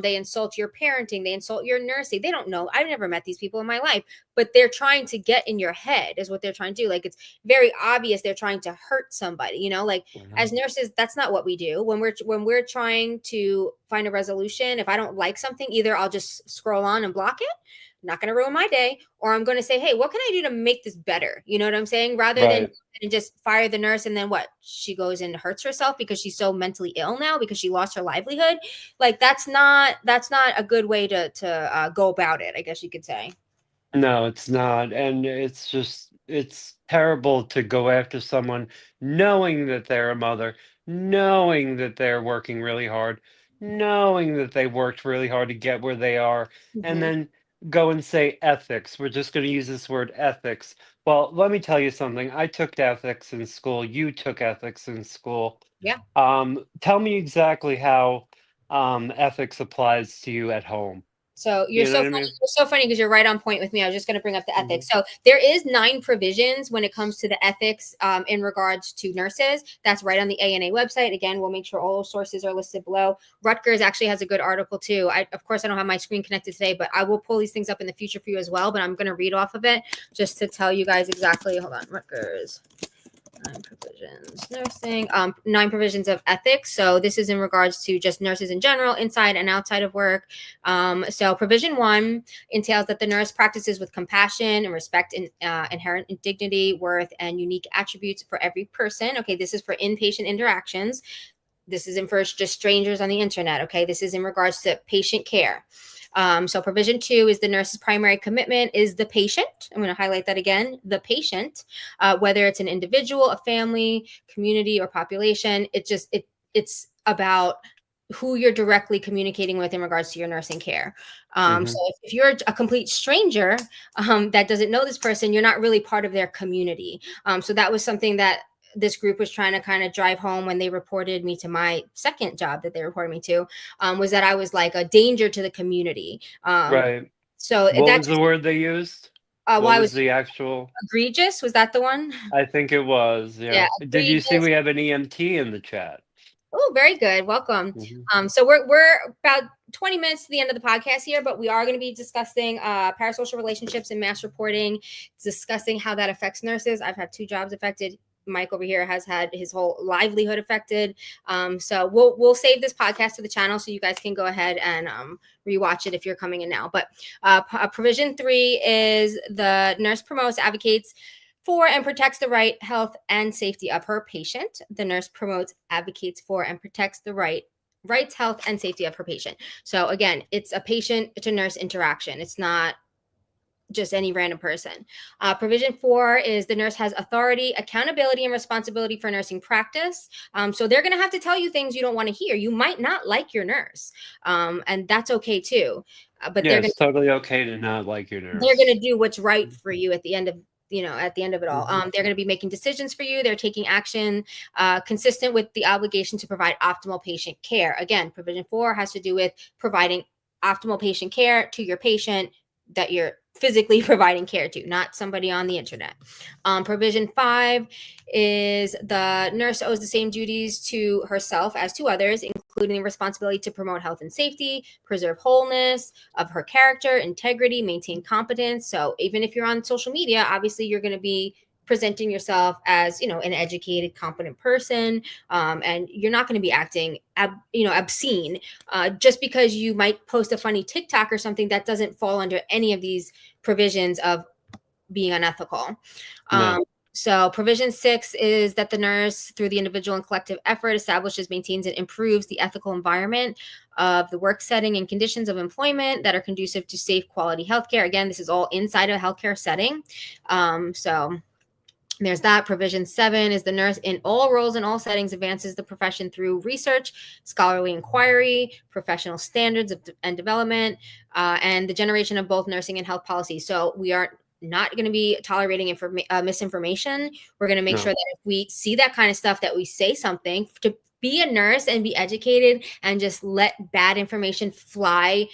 A: They insult your parenting, they insult your nursing. They don't know. I've never met these people in my life, but they're trying to get in your head is what they're trying to do. Like, it's very obvious they're trying to hurt somebody, like as
B: mhm,
A: nurses, that's not what we do. When we're trying to find a resolution, if I don't like something, either I'll just scroll on and block it, not going to ruin my day, or I'm going to say, hey, what can I do to make this better? You know what I'm saying? Rather than
B: right.
A: and just fire the nurse, and then what, she goes and hurts herself because she's so mentally ill now because she lost her livelihood. Like, that's not a good way to go about it, I guess you could say.
B: No, it's not, and it's terrible to go after someone knowing that they're a mother, knowing that they're working really hard, knowing that they worked really hard to get where they are, and
A: Hmm.
B: then go and say ethics. We're just going to use this word ethics. Well, let me tell you something. I took ethics in school. You took ethics in school.
A: Yeah.
B: Tell me exactly how ethics applies to you at home.
A: So
B: You know what I mean?
A: you're so funny because you're right on point with me. I was just going to bring up the
B: Mhm.
A: ethics. So there is 9 provisions when it comes to the ethics, in regards to nurses. That's right on the ANA website. Again, we'll make sure all those sources are listed below. Rutgers actually has a good article too. Of course, I don't have my screen connected today, but I will pull these things up in the future for you as well. But I'm going to read off of it just to tell you guys exactly. Hold on, Rutgers. 9 provisions nursing, 9 provisions of ethics. So this is in regards to just nurses in general, inside and outside of work. So provision 1 entails that the nurse practices with compassion and respect in inherent in dignity, worth, and unique attributes for every person. Okay, this is for inpatient interactions. This isn't for just strangers on the internet. Okay, this is in regards to patient care. So provision 2 is the nurse's primary commitment is the patient. I'm going to highlight that again, the patient, whether it's an individual, a family, community, or population. It's about who you're directly communicating with in regards to your nursing care. So
B: Mhm.
A: if you're a complete stranger that doesn't know this person, you're not really part of their community. So that was something that this group was trying to kind of drive home when they reported me to my second job that they reported me to, was that I was like a danger to the community.
B: Right.
A: So
B: What
A: that
B: was the
A: just,
B: word they used?
A: well,
B: What
A: I
B: was
A: was
B: the actual
A: egregious. Was that the one?
B: I think it was,
A: Yeah,
B: yeah. Did you see
A: egregious.
B: we have an EMT in the chat?
A: Oh, very good. Welcome.
B: Mhm.
A: So we're about 20 minutes to the end of the podcast here, but we are going to be discussing parasocial relationships and mass reporting, discussing how that affects nurses. I've had 2 jobs affected. Mike over here has had his whole livelihood affected. So we'll save this podcast to the channel so you guys can go ahead and rewatch it if you're coming in now. But provision 3 is the nurse promotes, advocates for and protects the right, health, and safety of her patient. The nurse promotes, advocates for, and protects the rights, health, and safety of her patient. So again, it's a patient to nurse interaction. It's not just any random person. Provision 4 is the nurse has authority, accountability, and responsibility for nursing practice. So they're going to have to tell you things you don't want to hear. You might not like your nurse, and that's okay too. But
B: Yeah, it's totally okay to not like your
A: they're going to
B: nurse.
A: do what's right for you at the end of at the end of it all.
B: Mhm.
A: They're going to be making decisions for you. They're taking action consistent with the obligation to provide optimal patient care. Again, provision 4 has to do with providing optimal patient care to your patient that you're physically providing care to, not somebody on the internet. Provision 5 is the nurse owes the same duties to herself as to others, including the responsibility to promote health and safety, preserve wholeness of her character, integrity, maintain competence. So even if you're on social media, obviously you're going to be presenting yourself as, you know, an educated, competent person, and you're not going to be acting obscene, just because you might post a funny TikTok or something that doesn't fall under any of these provisions of being unethical.
B: No.
A: So provision 6 is that the nurse, through the individual and collective effort, establishes, maintains, and improves the ethical environment of the work setting and conditions of employment that are conducive to safe, quality healthcare. Again, this is all inside a healthcare setting. So there's that. Provision 7 is the nurse in all roles and all settings advances the profession through research, scholarly inquiry, professional standards and development, and the generation of both nursing and health policy. So we are not going to be tolerating misinformation. We're going to make
B: No.
A: sure that if we see that kind of stuff, that we say something. To be a nurse and be educated and just let bad information fly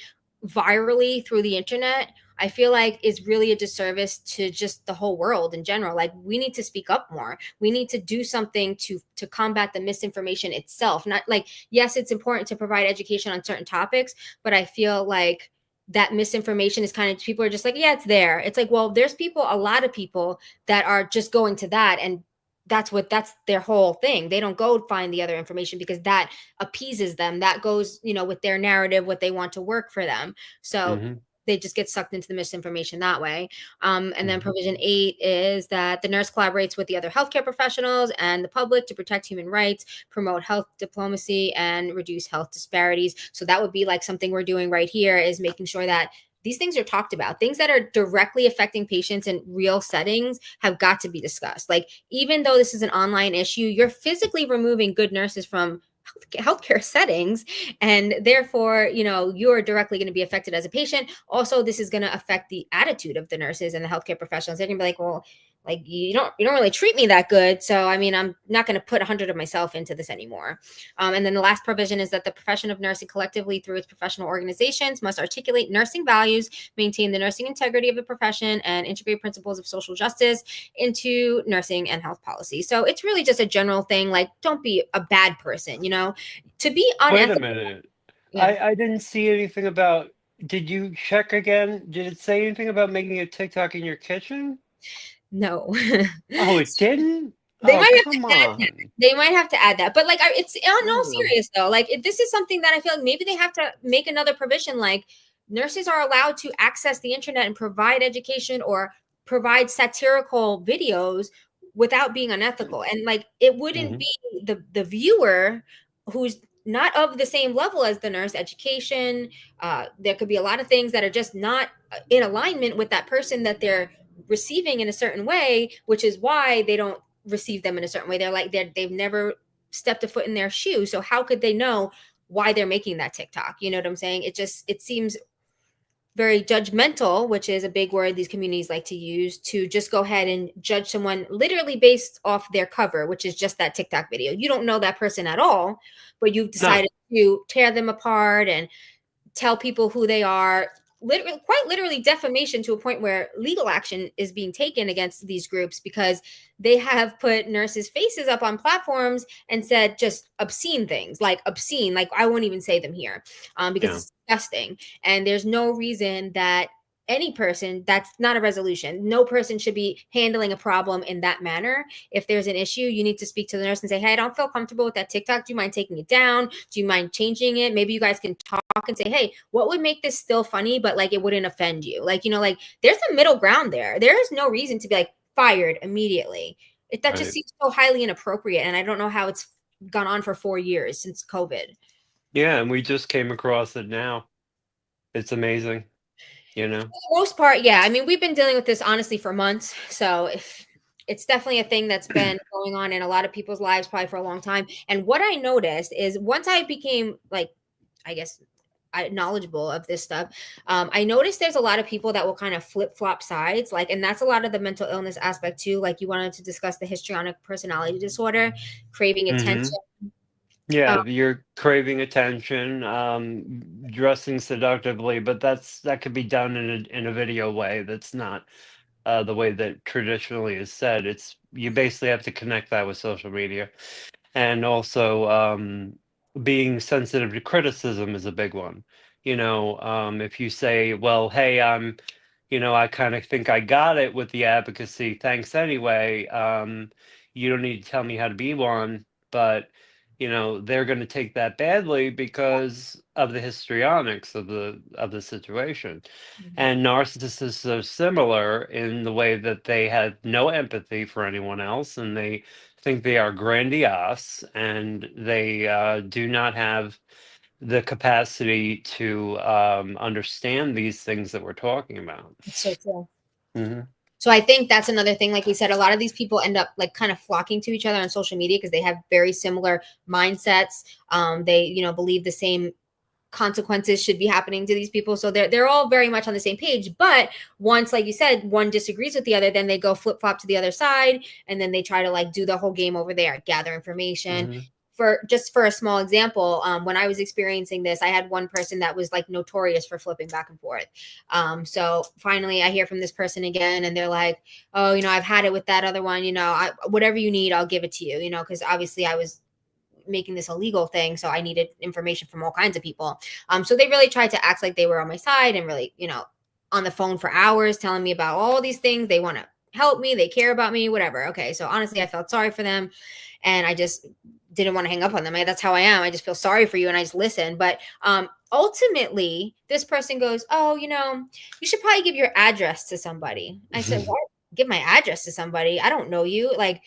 A: virally through the internet, I feel like is really a disservice to just the whole world in general. Like, we need to speak up more. We need to do something to combat the misinformation itself. Not like, yes, it's important to provide education on certain topics, but I feel like that misinformation is kind of, people are just like, yeah, it's there. It's like, well, there's people, a lot of people that are just going to that, and that's their whole thing. They don't go find the other information because that appeases them. That goes, with their narrative, what they want to work for them. So
B: Hmm.
A: they just get sucked into the misinformation that way. And then
B: Hmm.
A: provision 8 is that the nurse collaborates with the other healthcare professionals and the public to protect human rights, promote health diplomacy, and reduce health disparities. So that would be like something we're doing right here, is making sure that these things are talked about. Things that are directly affecting patients in real settings have got to be discussed. Like, even though this is an online issue, you're physically removing good nurses from healthcare settings, and therefore, you're directly going to be affected as a patient. Also, this is going to affect the attitude of the nurses and the healthcare professionals. They're going to be like, well, like, you don't really treat me that good, so I mean, I'm not going to put 100 of myself into this anymore. And then the last provision is that the profession of nursing, collectively through its professional organizations, must articulate nursing values, maintain the nursing integrity of the profession, and integrate principles of social justice into nursing and health policy. So it's really just a general thing, like, don't be a bad person, to be
B: Wait a
A: unethical.
B: minute.
A: Yeah.
B: I didn't see anything about. Did you check again? Did it say anything about making a TikTok in your kitchen?
A: No.
B: Oh, it didn't?
A: They
B: Oh,
A: might have to
B: come
A: add that.
B: on.
A: They might have to add that. But like, it's on all
B: Oh.
A: serious though. Like, this is something that I feel like maybe they have to make another provision. Like, nurses are allowed to access the internet and provide education or provide satirical videos without being unethical. And like, it wouldn't
B: Hmm.
A: be the viewer who's not of the same level as the nurse education. There could be a lot of things that are just not in alignment with that person that they're receiving in a certain way, which is why they don't receive them in a certain way. They've never stepped a foot in their shoes. So how could they know why they're making that TikTok? You know what I'm saying? It seems very judgmental, which is a big word these communities like to use, to just go ahead and judge someone literally based off their cover, which is just that TikTok video. You don't know that person at all, but you've
B: No.
A: decided to tear them apart and tell people who they are. Literally, quite literally, defamation, to a point where legal action is being taken against these groups because they have put nurses' faces up on platforms and said just obscene things, like obscene, like I won't even say them here, because
B: Yeah.
A: it's disgusting. And there's no reason that any person, that's not a resolution. No person should be handling a problem in that manner. If there's an issue, you need to speak to the nurse and say, hey, I don't feel comfortable with that TikTok. Do you mind taking it down? Do you mind changing it? Maybe you guys can talk and say, hey, what would make this still funny, but like it wouldn't offend you? Like, like, there's a middle ground there. There is no reason to be like fired immediately. That just
B: Right.
A: seems so highly inappropriate. And I don't know how it's gone on for 4 years since COVID.
B: Yeah, and we just came across it now. It's amazing, you know?
A: For the most part, yeah. I mean, we've been dealing with this honestly for months. So if it's definitely a thing that's been going on in a lot of people's lives probably for a long time. And what I noticed is, once I became, like, I guess, knowledgeable of this stuff, I noticed there's a lot of people that will kind of flip flop sides, like, and that's a lot of the mental illness aspect too. Like, you wanted to discuss the histrionic personality disorder, craving
B: Hmm.
A: attention.
B: Yeah, you're craving attention, dressing seductively, but that could be done in a video way. That's not the way that traditionally is said. It's you basically have to connect that with social media, and also being sensitive to criticism is a big one. If you say, "Well, hey, I kind of think I got it with the advocacy. Thanks anyway. You don't need to tell me how to be one, but they're going to take that badly because of the histrionics of the situation.
A: Mhm.
B: And narcissists are similar in the way that they have no empathy for anyone else, and they think they are grandiose, and they do not have the capacity to understand these things that we're talking about.
A: It's so true.
B: Hmm.
A: So I think that's another thing. Like we said, a lot of these people end up like kind of flocking to each other on social media because they have very similar mindsets. They, believe the same consequences should be happening to these people. So they're all very much on the same page. But once, like you said, one disagrees with the other, then they go flip flop to the other side, and then they try to like do the whole game over there, gather information.
B: Hmm.
A: For a small example, when I was experiencing this, I had one person that was like notorious for flipping back and forth. So finally, I hear from this person again, and they're like, "Oh, I've had it with that other one. Whatever you need, I'll give it to you. Because obviously I was making this a legal thing, so I needed information from all kinds of people. So they really tried to act like they were on my side and really, on the phone for hours telling me about all these things. They want to help me, they care about me, whatever. Okay, so honestly, I felt sorry for them, and I just didn't want to hang up on them. That's how I am. I just feel sorry for you, and I just listen. But ultimately, this person goes, "Oh, you should probably give your address to somebody." I said, "What? Give my address to somebody? I don't know you." Like,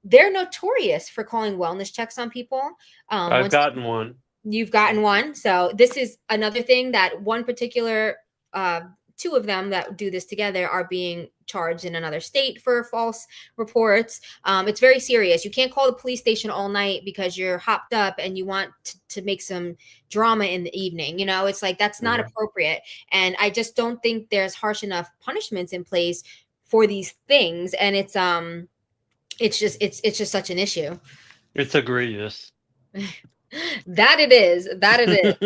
A: they're notorious for calling wellness checks on people.
B: I've
A: Once
B: gotten one.
A: you've gotten one, so this is another thing that one particular, uh, two of them that do this together are being charged in another state for false reports. It's very serious. You can't call the police station all night because you're hopped up and you want to make some drama in the evening. It's like that's not
B: Mhm.
A: appropriate. And I just don't think there's harsh enough punishments in place for these things. And it's just such an issue.
B: It's egregious.
A: That it is. That it is.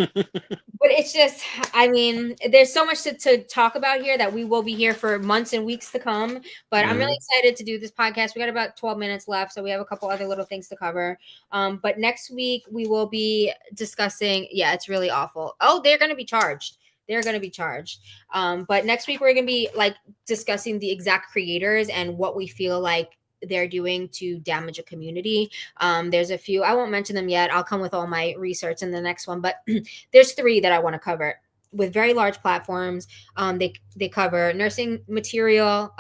A: But it's just, I mean, there's so much to talk about here that we will be here for months and weeks to come. But I'm really
B: Hmm.
A: excited to do this podcast. We got about 12 minutes left, so we have a couple other little things to cover. But next week we will be discussing, yeah, it's really awful. Oh, they're going to be charged. They're going to be charged. But next week we're going to be like discussing the exact creators and what we feel like they're doing to damage a community. There's a few, I won't mention them yet. I'll come with all my research in the next one, but there's three that I want to cover with very large platforms. They cover nursing material,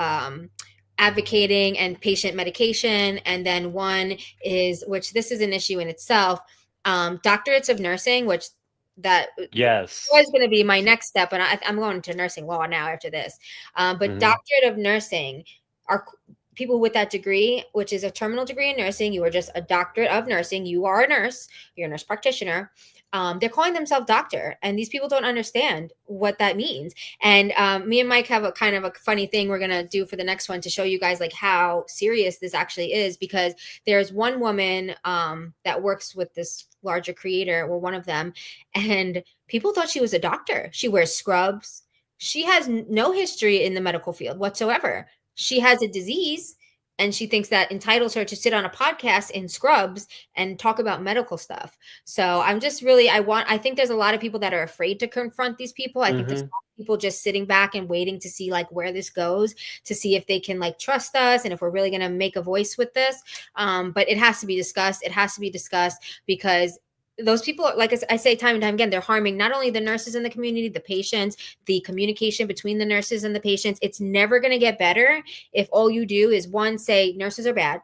A: advocating, and patient medication, and then one is, which this is an issue in itself, doctorates of nursing, which that was
B: Yes.
A: going to be my next step, and I'm going to nursing law now after this. But
B: Hmm.
A: doctorate of nursing are people with that degree, which is a terminal degree in nursing. You are just a doctorate of nursing. You are a nurse. You're a nurse practitioner. They're calling themselves doctor, and these people don't understand what that means. And me and Mike have a kind of a funny thing we're gonna do for the next one to show you guys like how serious this actually is. Because there's one woman that works with this larger creator, or one of them, and people thought she was a doctor. She wears scrubs. She has no history in the medical field whatsoever. She has a disease, and she thinks that entitles her to sit on a podcast in scrubs and talk about medical stuff. So I'm just really, I think there's a lot of people that are afraid to confront these people. I think there's a
B: Hmm.
A: lot of people just sitting back and waiting to see like where this goes, to see if they can like trust us and if we're really going to make a voice with this. But it has to be discussed. It has to be discussed because those people, like I say time and time again, they're harming not only the nurses in the community, the patients, the communication between the nurses and the patients. It's never going to get better if all you do is one, say nurses are bad.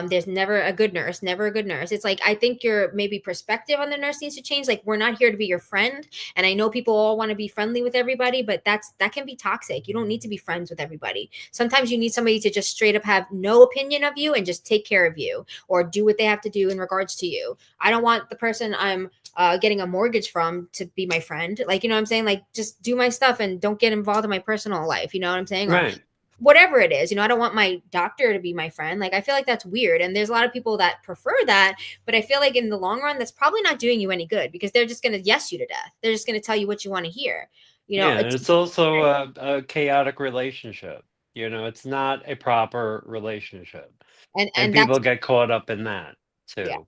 A: There's never a good nurse, never a good nurse. It's like, I think your maybe perspective on the nurse needs to change. Like, we're not here to be your friend. And I know people all want to be friendly with everybody, but that can be toxic. You don't need to be friends with everybody. Sometimes you need somebody to just straight up have no opinion of you and just take care of you or do what they have to do in regards to you. I don't want the person I'm getting a mortgage from to be my friend. Like, you know what I'm saying? Like, just do my stuff and don't get involved in my personal life. You know what I'm saying? Or
B: Right.
A: whatever it is. I don't want my doctor to be my friend. Like, I feel like that's weird. And there's a lot of people that prefer that. But I feel like in the long run, that's probably not doing you any good because they're just going to yes you to death. They're just going to tell you what you want to hear.
B: Yeah, and
A: It's,
B: it's also a chaotic relationship. It's not a proper relationship. And
A: and
B: people
A: that's,
B: get caught up in that
A: yeah,
B: too,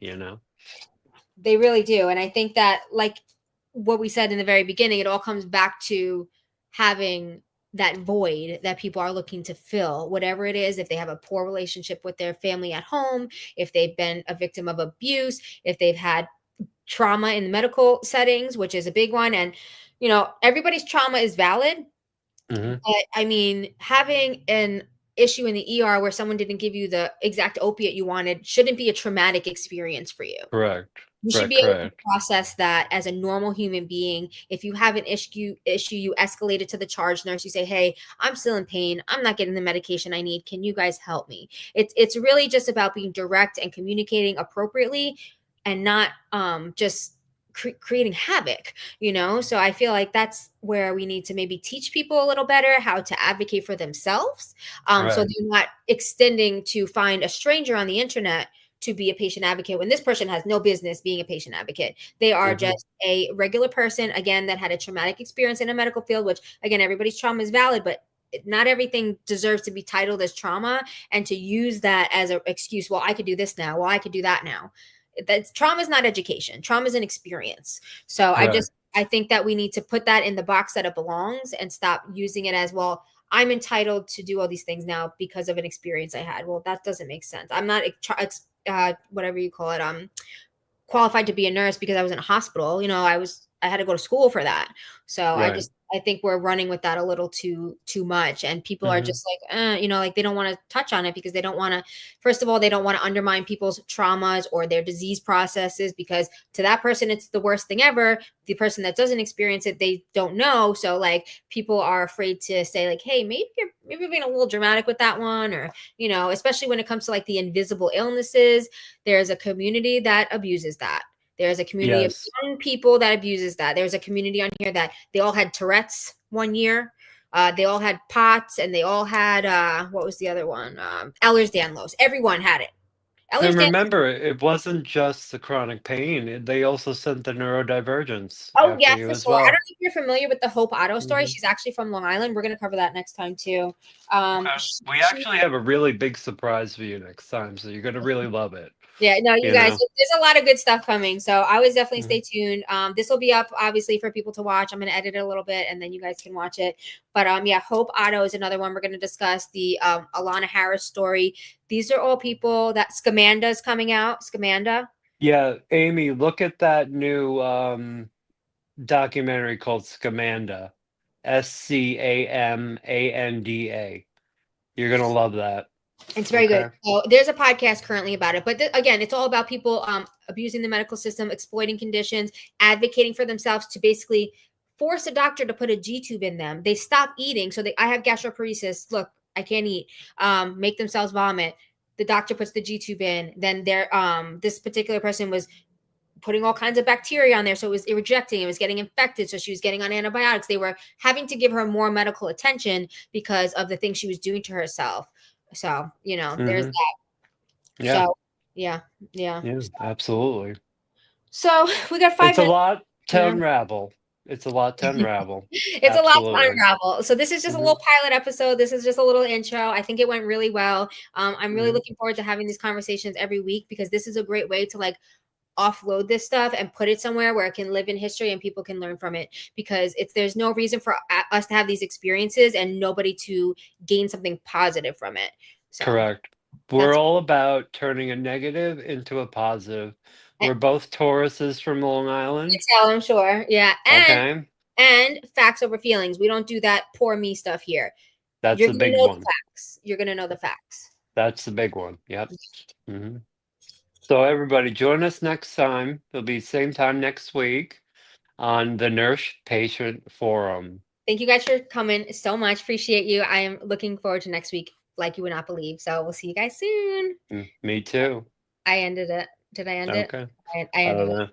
B: you know?
A: they really do. And I think that, like what we said in the very beginning, it all comes back to having that void that people are looking to fill, whatever it is. If they have a poor relationship with their family at home, if they've been a victim of abuse, if they've had trauma in the medical settings, which is a big one. And, everybody's trauma is valid.
B: Hmm.
A: But I mean, having an issue in the ER where someone didn't give you the exact opiate you wanted shouldn't be a traumatic experience for you.
B: Correct.
A: You should
B: Correct.
A: be able to
B: Correct.
A: process that as a normal human being. If you have an issue, you escalate it to the charge nurse. You say, "Hey, I'm still in pain. I'm not getting the medication I need. Can you guys help me?" It's really just about being direct and communicating appropriately, and not just creating havoc. So I feel like that's where we need to maybe teach people a little better how to advocate for themselves. So
B: Right.
A: they're not extending to find a stranger on the internet to be a patient advocate when this person has no business being a patient advocate. They are
B: Hmm.
A: just a regular person, again, that had a traumatic experience in a medical field, which, again, everybody's trauma is valid, but not everything deserves to be titled as trauma, and to use that as an excuse. Well, I could do this now. Well, I could do that now. That's trauma is not education. Trauma is an experience. So
B: Correct.
A: I think that we need to put that in the box that it belongs and stop using it as, well, I'm entitled to do all these things now because of an experience I had. Well, that doesn't make sense. I'm not whatever you call it, qualified to be a nurse because I was in a hospital. I had to go to school for that. So
B: Right.
A: I think we're running with that a little too much, and people are
B: Hmm.
A: just like, like they don't want to touch on it because they don't want to. First of all, they don't want to undermine people's traumas or their disease processes, because to that person it's the worst thing ever. The person that doesn't experience it, they don't know. So like people are afraid to say like, hey, maybe you're being a little dramatic with that one, or especially when it comes to like the invisible illnesses. There's a community that abuses that. There's a community of
B: Yes.
A: young people that abuses that. There's a community on here that they all had Tourette's one year. They all had POTS, and they all had what was the other one? Ehlers-Danlos. Everyone had it.
B: And
A: Ehlers-Danlos.
B: remember, it wasn't just the chronic pain. They also sent the neurodivergence
A: Oh
B: after
A: yeah,
B: you
A: for
B: as
A: sure. I don't
B: well.
A: know if you're familiar with the Hope Otto story.
B: Hmm.
A: She's actually from Long Island. We're gonna cover that next time too.
B: Okay. We
A: She
B: actually have a really big surprise for you next time, so you're gonna really love it.
A: Yeah, no, you
B: You
A: guys,
B: know.
A: there's a lot of good stuff coming. So I always definitely
B: Mhm.
A: stay tuned. This will be up obviously for people to watch. I'm gonna edit it a little bit and then you guys can watch it. But yeah, Hope Otto is another one we're gonna discuss. The Alana Harris story. These are all people that Scamanda is coming out. Scamanda.
B: Yeah, Amy, look at that new documentary called Scamanda. Scamanda. You're gonna love that.
A: It's very good.
B: Okay.
A: So there's a podcast currently about it, but again, it's all about people abusing the medical system, exploiting conditions, advocating for themselves to basically force a doctor to put a G tube in them. They stop eating, so I have gastroparesis. Look, I can't eat. Make themselves vomit. The doctor puts the G tube in. Then this particular person was putting all kinds of bacteria on there, so it was rejecting. It was getting infected, so she was getting on antibiotics. They were having to give her more medical attention because of the things she was doing to herself. So there's
B: Hmm.
A: that.
B: Yeah.
A: So yeah, yeah.
B: Yeah. Absolutely.
A: So we got five
B: It's a
A: minutes.
B: lot to
A: Yeah.
B: unravel. It's a lot to unravel.
A: It's a lot to
B: Absolutely.
A: unravel. So this is just a
B: Hmm.
A: little pilot episode. This is just a little intro. I think it went really well. I'm really
B: Hmm.
A: looking forward to having these conversations every week, because this is a great way to like offload this stuff and put it somewhere where it can live in history and people can learn from it, because there's no reason for us to have these experiences and nobody to gain something positive from it. So
B: Correct. We're
A: that's
B: all about turning a negative into a positive.
A: I
B: We're both Tauruses from Long
A: can
B: Island.
A: tell, I'm sure. Yeah.
B: Okay.
A: And facts over feelings. We don't do that poor me stuff here.
B: That's
A: You're
B: the
A: gonna
B: big
A: know the
B: one.
A: facts. You're gonna know the facts.
B: That's the big one. Yep. Hmm. So everybody, join us next time. It'll be same time next week on the Nurse Patient Forum.
A: Thank you guys for coming so much. Appreciate you. I am looking forward to next week, like you would not believe. So we'll see you guys soon.
B: Me too.
A: I ended it. Did I end it?
B: Okay.
A: I
B: I
A: ended
B: don't
A: it.
B: know.